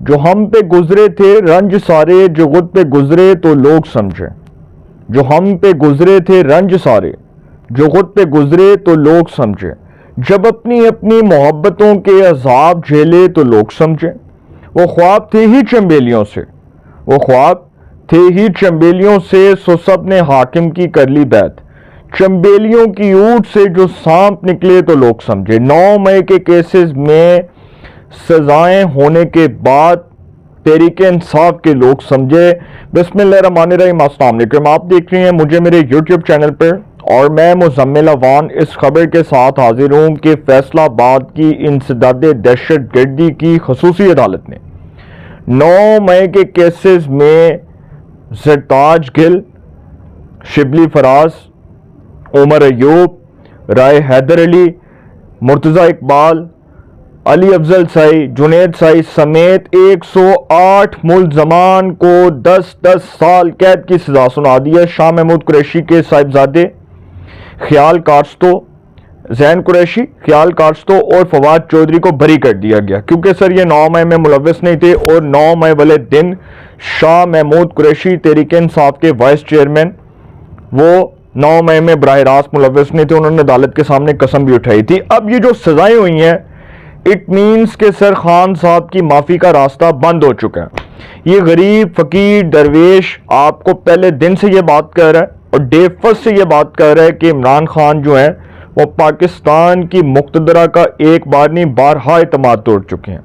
जो हम पे गुजरे थे रंज सारे, जो खुद पे गुजरे तो लोग समझे। जो हम पे गुजरे थे रंज सारे, जो खुद पे गुजरे तो लोग समझे। जब अपनी अपनी मोहब्बतों के अजाब झेले तो लोग समझे। वो ख्वाब थे ही चंबेलियों से, वो ख्वाब थे ही चंबेलियों से, सो सब ने हाकिम की कर ली बैत। चंबेलियों की ऊँट से जो सांप निकले तो लोग समझे। 9 मई के केसेस में सजाएं होने के बाद तहरीक इंसाफ के लोग समझे। बिस्मिल्लाहिर्रहमानिर्रहीम, अस्सलाम वालेकुम। आप देख रहे हैं मुझे मेरे यूट्यूब चैनल पर और मैं मुज़म्मिल अवान इस खबर के साथ हाजिर हूँ कि फैसलाबाद की इंसदाद दहशत गर्दी की खसूसी अदालत ने 9 मई के केसेस में सरताज गिल, शिबली फराज, उमर अयूब, राय हैदर अली, मुर्तज़ा इकबाल, अली अफजल साई, जुनेद साई समेत 108 मुलजमान को 10-10 साल कैद की सजा सुना दी है। शाह महमूद कुरैशी के साहिबजादे ख्याल काश्तो, जैन कुरैशी, ख्याल काश्तो और फवाद चौधरी को बरी कर दिया गया क्योंकि सर ये 9 मई में मुलव्वस नहीं थे और 9 मई वाले दिन शाह महमूद कुरैशी तहरीक इंसाफ के वाइस चेयरमैन, वो 9 मई में बराह रास्त मुलव्वस नहीं थे। उन्होंने अदालत के सामने कसम भी उठाई थी। अब ये जो सजाएं हुई हैं, इट मीन्स के सर खान साहब की माफ़ी का रास्ता बंद हो चुका है। ये गरीब फकीर दरवेश आपको पहले दिन से ये बात कर रहा है और डे फर्स्ट से ये बात कर रहा है कि इमरान खान जो है वो पाकिस्तान की मुक़्तदरा का एक बार नहीं बारहा एतमाद तोड़ चुके हैं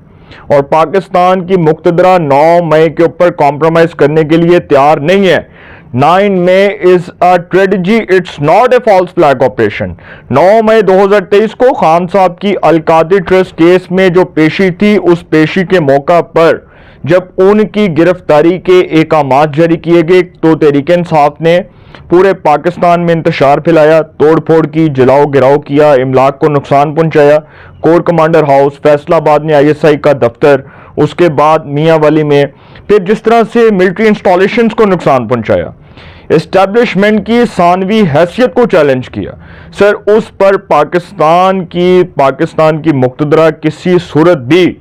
और पाकिस्तान की मुक़्तदरा 9 मई के ऊपर कॉम्प्रोमाइज़ करने के लिए तैयार नहीं है। 9 May is a tragedy, it's not a false flag operation. 9 मई 2023 को खान साहब की अलकादिर ट्रस्ट केस में जो पेशी थी, उस पेशी के मौका पर जब उनकी गिरफ्तारी के एकामात जारी किए गए तो तहरीक इंसाफ ने पूरे पाकिस्तान में इंतशार फैलाया, तोड़ फोड़ की, जलाओ गिराओ किया, इमलाक को नुकसान पहुंचाया। कोर कमांडर हाउस, फैसलाबाद में ISI का दफ्तर, उसके बाद मियाँ वाली में, फिर जिस तरह से मिलिट्री इंस्टॉलेशंस को नुकसान पहुंचाया, एस्टैब्लिशमेंट की सानवी हैसियत को चैलेंज किया, सर उस पर पाकिस्तान की मुक़्तदरा किसी सूरत भी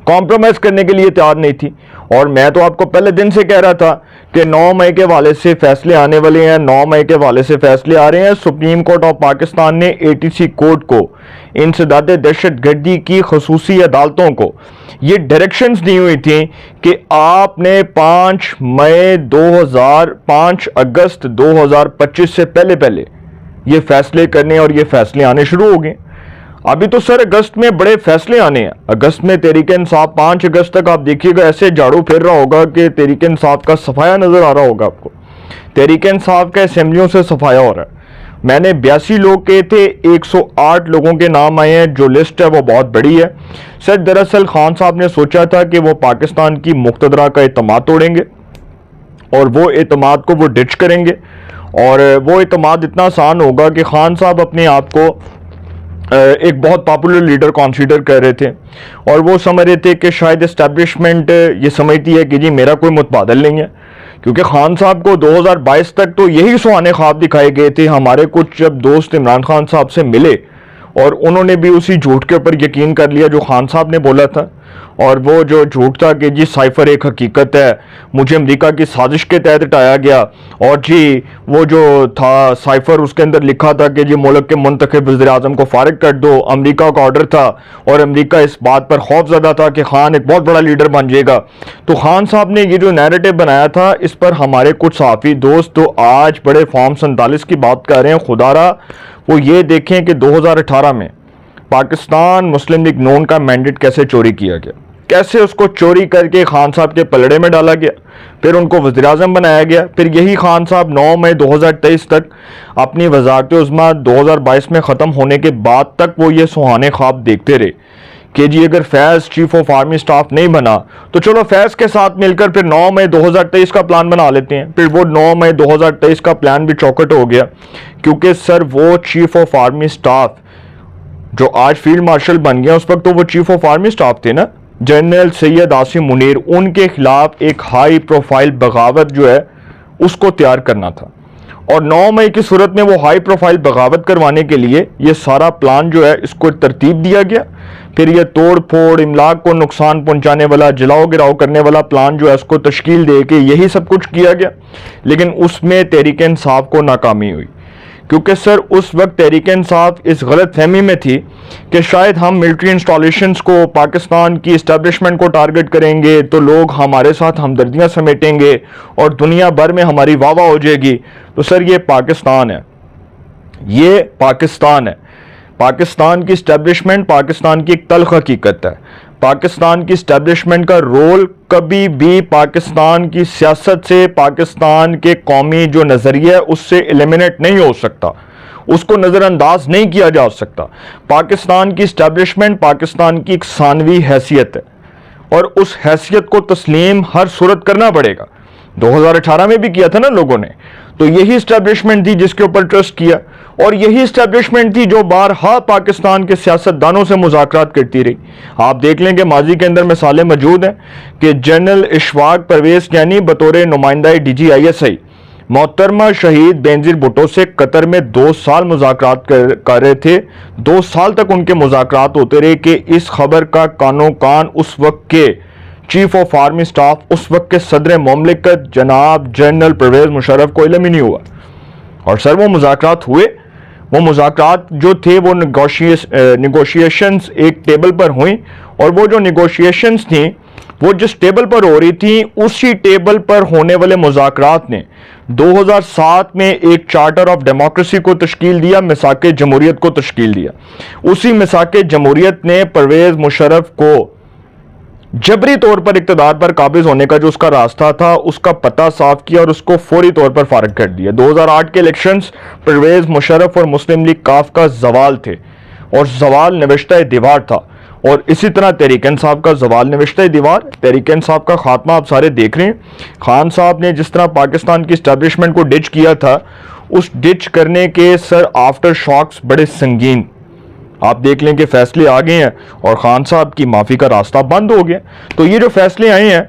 कॉम्प्रोमाइज़ करने के लिए तैयार नहीं थी। और मैं तो आपको पहले दिन से कह रहा था कि 9 मई के हवाले से फैसले आने वाले हैं, 9 मई के हवाले से फैसले आ रहे हैं। सुप्रीम कोर्ट ऑफ पाकिस्तान ने ATC कोर्ट को, इंसदाद दहशत गर्दी की खसूसी अदालतों को ये डायरेक्शंस दी हुई थी कि आपने 5 अगस्त 2025 से पहले ये फैसले करने और ये फैसले आने शुरू हो गए। अभी तो सर अगस्त में बड़े फैसले आने हैं। अगस्त में तहरीक इंसाफ 5 अगस्त तक आप देखिएगा ऐसे झाड़ू फिर रहा होगा कि तहरीक इंसाफ का सफाया नजर आ रहा होगा आपको। तहरीक इंसाफ का असेंबलियों से सफाया हो रहा है। मैंने 82 लोग कहे थे, 108 लोगों के नाम आए हैं। जो लिस्ट है वो बहुत बड़ी है। सर दरअसल खान साहब ने सोचा था कि वो पाकिस्तान की मुक़्तदरा का एतमाद तोड़ेंगे और वो एतमाद को वो डिच करेंगे और वो एतमाद इतना आसान होगा कि खान साहब अपने आप को एक बहुत पॉपुलर लीडर कंसीडर कर रहे थे और वो समझ रहे थे कि शायद एस्टैब्लिशमेंट ये समझती है कि जी मेरा कोई मुतबादल नहीं है, क्योंकि खान साहब को 2022 तक तो यही सुहाने ख्वाब दिखाए गए थे। हमारे कुछ जब दोस्त इमरान खान साहब से मिले और उन्होंने भी उसी झूठ के ऊपर यकीन कर लिया जो खान साहब ने बोला था, और वो जो झूठ था कि जी साइफर एक हकीकत है, मुझे अमेरिका की साजिश के तहत हटाया गया, और जी वो जो था साइफर उसके अंदर लिखा था कि जी मुल्क के मुंतखब वज़ीर आज़म को फारिग कर दो, अमेरिका का ऑर्डर था और अमेरिका इस बात पर खौफज़दा था कि खान एक बहुत बड़ा लीडर बन जाएगा। तो खान साहब ने ये जो नैरेटिव बनाया था, इस पर हमारे कुछ सहाफ़ी दोस्त तो आज बड़े फॉर्म 47 की बात कर रहे हैं। खुदारा वो ये देखें कि 2018 में पाकिस्तान मुस्लिम लीग नून का मैंडेट कैसे चोरी किया गया, कैसे उसको चोरी करके खान साहब के पलड़े में डाला गया, फिर उनको वज़ीर आज़म बनाया गया। फिर यही खान साहब 9 मई 2023 तक अपनी वज़ारत उज़्मा 2022 में ख़त्म होने के बाद तक वो ये सुहाने ख्वाब देखते रहे कि जी अगर फैज़ चीफ ऑफ आर्मी स्टाफ नहीं बना तो चलो फैज़ के साथ मिलकर फिर 9 मई 2023 का प्लान बना लेते हैं। फिर वो 9 मई 2023 का प्लान भी चौकट हो गया, क्योंकि सर वो चीफ ऑफ आर्मी स्टाफ जो आज फील्ड मार्शल बन गया, उस वक्त तो वो चीफ ऑफ आर्मी स्टाफ थे ना, जनरल सैयद आसिम मुनीर। उनके खिलाफ एक हाई प्रोफाइल बगावत जो है उसको तैयार करना था और 9 मई की सूरत में वो हाई प्रोफाइल बगावत करवाने के लिए ये सारा प्लान जो है इसको तरतीब दिया गया। फिर ये तोड़ फोड़, इमलाक को नुकसान पहुंचाने वाला, जलाओ गिराओ करने वाला प्लान जो है उसको तश्कील दे के यही सब कुछ किया गया। लेकिन उसमें तहरीक इंसाफ को नाकामी हुई, क्योंकि सर उस वक्त तहरीक इंसाफ इस गलत फहमी में थी कि शायद हम मिलिट्री इंस्टॉलेशंस को, पाकिस्तान की इस्टेब्लिशमेंट को टारगेट करेंगे तो लोग हमारे साथ हमदर्दियां समेटेंगे और दुनिया भर में हमारी वाह वाह हो जाएगी। तो सर ये पाकिस्तान है, ये पाकिस्तान है। पाकिस्तान की इस्टेब्लिशमेंट पाकिस्तान की एक तल्ख हकीकत है। पाकिस्तान की इस्टेब्लिशमेंट का रोल कभी भी पाकिस्तान की सियासत से, पाकिस्तान के कौमी जो नज़रिया है उससे एलिमिनेट नहीं हो सकता, उसको नज़रअंदाज नहीं किया जा सकता। पाकिस्तान की इस्टेब्लिशमेंट पाकिस्तान की एक सानवी हैसियत है और उस हैसियत को तस्लीम हर सूरत करना पड़ेगा। 2018 में भी किया था ना लोगों ने, तो यही इस्टेब्लिशमेंट थी जिसके ऊपर ट्रस्ट किया, और यही इस्टेब्लिशमेंट थी जो बारहा पाकिस्तान के सियासतदानों से मुज़ाकरात करती रही। आप देख लें कि माजी के अंदर मिसालें मौजूद हैं कि जनरल इशफाक परवेज़ कैनी बतौर नुमाइंदा DGISI मोहतरमा शहीद बेनज़ीर भुट्टो से कतर में 2 साल मुज़ाकरात कर रहे थे। 2 साल तक उनके मुज़ाकरात होते रहे कि इस खबर का कानो कान उस वक्त के चीफ ऑफ आर्मी स्टाफ, उस वक्त के सदर मुमलिकत जनाब जनरल परवेज़ मुशर्रफ को इल्म ही नहीं हुआ। और सर वो मुज़ाकरात हुए, वो मुज़ाकरात जो थे वो निगोशिएशंस एक टेबल पर हुई, और वो जो निगोशिएशंस थी वो जिस टेबल पर हो रही थी उसी टेबल पर होने वाले मुज़ाकरात ने 2007 में एक चार्टर ऑफ डेमोक्रेसी को तश्कील दिया, मिसाके जमहूरियत को तश्कील दिया। उसी मिसाके जमहूरियत ने परवेज़ मुशर्रफ को जबरी तौर पर इक़्तिदार पर काबिज होने का जो उसका रास्ता था उसका पता साफ किया और उसको फौरी तौर पर फारिग कर दिया। 2008 के इलेक्शंस परवेज़ मुशर्रफ और मुस्लिम लीग काफ का जवाल थे, और जवाल नविश्ता दीवार था। और इसी तरह तहरीक इंसाफ का जवाल नविश्ता दीवार, तहरीक इंसाफ का खात्मा आप सारे देख रहे हैं। खान साहब ने जिस तरह पाकिस्तान की इस्टेब्लिशमेंट को डिच किया था, उस डिच करने के सर आफ्टर शॉक्स बड़े संगीन आप देख लें कि फैसले आ गए हैं और खान साहब की माफ़ी का रास्ता बंद हो गया। तो ये जो फैसले आए हैं,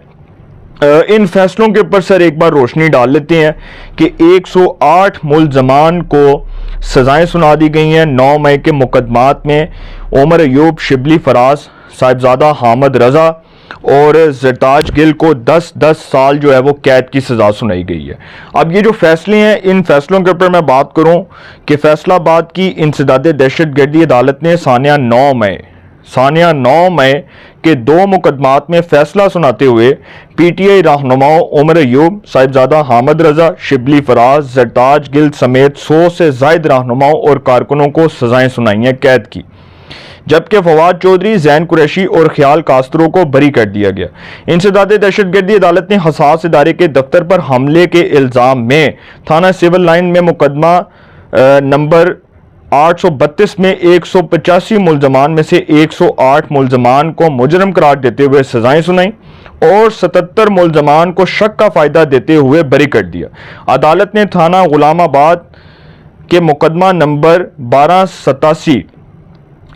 इन फैसलों के ऊपर सर एक बार रोशनी डाल लेते हैं कि 108 मुल्ज़मान को सज़ाएं सुना दी गई हैं 9 मई के मुकदमात में। उमर अयूब, शिबली फराज, साहिबजादा हामिद रज़ा और ज़रताज गिल को 10-10 साल जो है वो कैद की सज़ा सुनाई गई है। अब ये जो फैसले हैं, इन फैसलों के ऊपर मैं बात करूं कि फैसलाबाद की इंसदाद दहशतगर्दी अदालत ने सानिया 9 मई के 2 मुकदमात में फैसला सुनाते हुए PTI रहनुमाओं उमर अयूब, साहिबजादा हामिद रज़ा, शिबली फराज, ज़रताज गिल समेत 100 से ज़ायद रहनुमाओं और कारकुनों को सज़ाएं सुनाई हैं कैद की, जबकि फवाद चौधरी, जैन कुरैशी और ख्याल कास्तरों को बरी कर दिया गया। इंसदाद दहशतगर्दी अदालत ने हसास इदारे के दफ्तर पर हमले के इल्ज़ाम में थाना सिविल लाइन में मुकदमा नंबर 832 में 185 मुल्ज़मान में से 108 मुल्ज़मान को मुजरम करार देते हुए सज़ाएं सुनाई और 77 मुल्ज़मान को शक का फ़ायदा देते हुए बरी कर दिया। अदालत ने थाना गुलामाबाद के मुकदमा नंबर 1287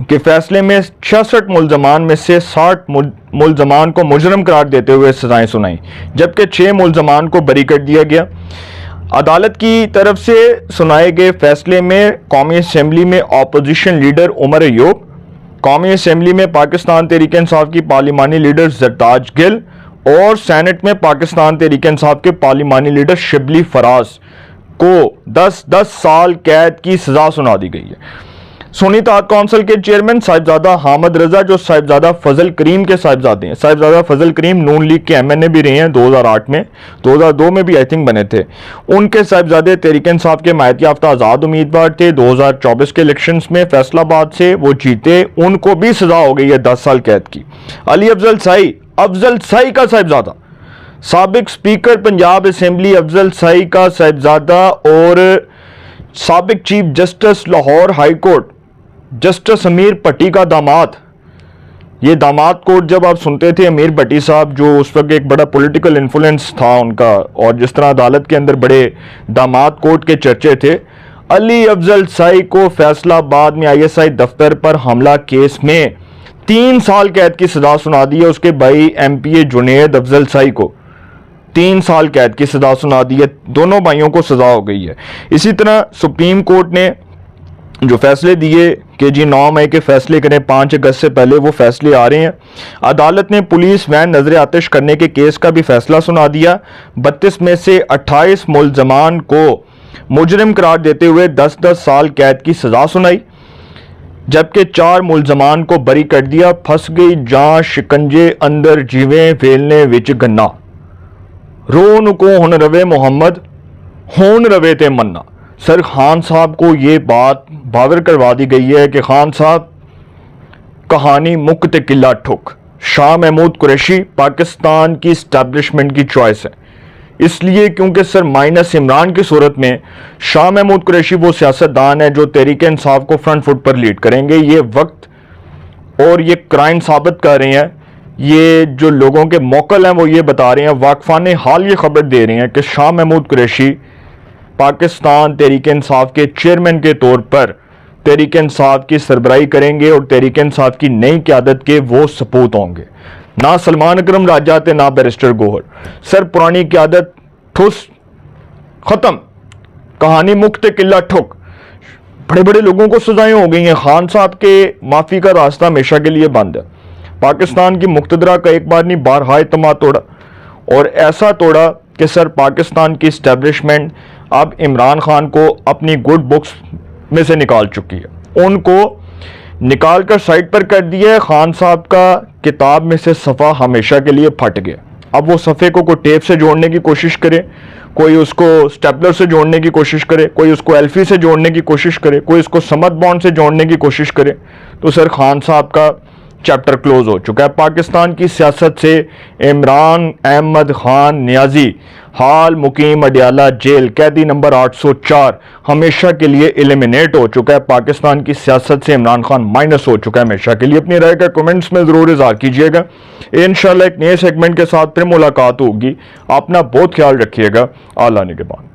के फैसले में 66 मुल्ज़मान में से 60 मुल्ज़मान को मुजरम करार देते हुए सज़ाएं सुनाई, जबकि 6 मुल्ज़मान को बरी कर दिया गया। अदालत की तरफ से सुनाए गए फैसले में कौमी असम्बली में अपोजिशन लीडर उमर अयूब, कौमी असम्बली में पाकिस्तान तहरीक इंसाफ की पार्लिमानी लीडर ज़रताज गिल और सेनेट में पाकिस्तान तहरीक इंसाफ के पार्लिमानी लीडर शिबली फराज को 10-10 साल कैद की सज़ा सुना दी गई है। सुन्नी इत्तेहाद काउंसिल के चेयरमैन साहिबजादा हामिद रज़ा, जो साहिबजादा फजल करीम के साहिबजादे हैं, साहिबजादा फजल करीम नून लीग के MNA भी रहे हैं 2008 में, 2002 में भी आई थिंक बने थे। उनके साहिबजादे तहरीक इंसाफ के मायत याफ्ता आज़ाद उम्मीदवार थे। 2024 के इलेक्शंस में फैसलाबाद से वो जीते, उनको भी सजा हो गई है 10 साल कैद की। अली अफजल साई का साहिबजादा, साबिक स्पीकर पंजाब असम्बली अफजल साई का साहिबजादा और साबिक chief justice Lahore high court justice अमीर भट्टी का दामाद। ये दामाद कोर्ट जब आप सुनते थे, अमीर भट्टी साहब जो उस वक्त एक बड़ा पॉलिटिकल इन्फ्लुएंस था उनका, और जिस तरह अदालत के अंदर बड़े दामाद कोर्ट के चर्चे थे, अली अफजल साई को फैसलाबाद में ISI दफ्तर पर हमला केस में 3 साल कैद की सजा सुना दी है उसके भाई MPA जुनेद अफजल साई को। 3 साल कैद की सजा सुना दी है। दोनों भाइयों को सजा हो गई है। इसी तरह सुप्रीम कोर्ट ने जो फैसले दिए कि जी 9 मई के फैसले करें, 5 अगस्त से पहले वो फैसले आ रहे हैं। अदालत ने पुलिस वैन नजर आतिश करने के केस का भी फैसला सुना दिया। 32 में से 28 मुलजमान को मुजरिम करार देते हुए 10-10 साल कैद की सजा सुनाई, जबकि 4 मुलजमान को बरी कर दिया। फंस गई जां शिकंजे अंदर जिवें वेलने विच गन्ना, रोन को हुन रवे मोहम्मद होन रवे ते मन्ना। सर खान साहब को ये बात बावर करवा दी गई है कि खान साहब कहानी मुक ते किला ठुक। शाह महमूद कुरैशी पाकिस्तान की इस्टेब्लिशमेंट की चॉइस है, इसलिए क्योंकि सर माइनस इमरान की सूरत में शाह महमूद कुरैशी वो सियासतदान है जो तहरीक इंसाफ को फ्रंट फुट पर लीड करेंगे। ये वक्त और ये क्राइम साबित कर रहे हैं। ये जो लोगों के मौकल हैं वो ये बता रहे हैं, वाकफान हाल ये खबर दे रहे हैं कि शाह महमूद कुरैशी पाकिस्तान तहरीक इंसाफ के चेयरमैन के तौर पर तहरीक इंसाफ की सरबराही करेंगे और तहरीक इंसाफ की नई क़यादत के वो सपूत होंगे। ना सलमान अकरम राजा थे ना बैरिस्टर गोहर। सर पुरानी क़यादत ठुस खत्म, कहानी मुक्त किला ठुक। बड़े बड़े लोगों को सजाएं हो गई हैं। खान साहब के माफ़ी का रास्ता हमेशा के लिए बंद है। पाकिस्तान की मुक्तदरा का एक बार नहीं बारहा इत्मीनान तोड़ा, और ऐसा तोड़ा कि सर पाकिस्तान की इस्टेब्लिशमेंट अब इमरान खान को अपनी गुड बुक्स में से निकाल चुकी है। उनको निकाल कर साइड पर कर दिया है। खान साहब का किताब में से सफ़ा हमेशा के लिए फट गया। अब वो सफ़े को कोई टेप से जोड़ने की कोशिश करे, कोई उसको स्टेपलर से जोड़ने की कोशिश करे, कोई उसको एल्फी से जोड़ने की कोशिश करे, कोई इसको समद बॉन्ड से जोड़ने की कोशिश करे, तो सर खान साहब का चैप्टर क्लोज हो चुका है। पाकिस्तान की सियासत से इमरान अहमद खान नियाजी हाल मुकीम अडियाला जेल कैदी नंबर 804 हमेशा के लिए एलिमिनेट हो चुका है। पाकिस्तान की सियासत से इमरान खान माइनस हो चुका है हमेशा के लिए। अपनी राय का कमेंट्स में ज़रूर इज़हार कीजिएगा। इंशाल्लाह एक नए सेगमेंट के साथ फिर मुलाकात होगी। अपना बहुत ख्याल रखिएगा। आला निगहबान।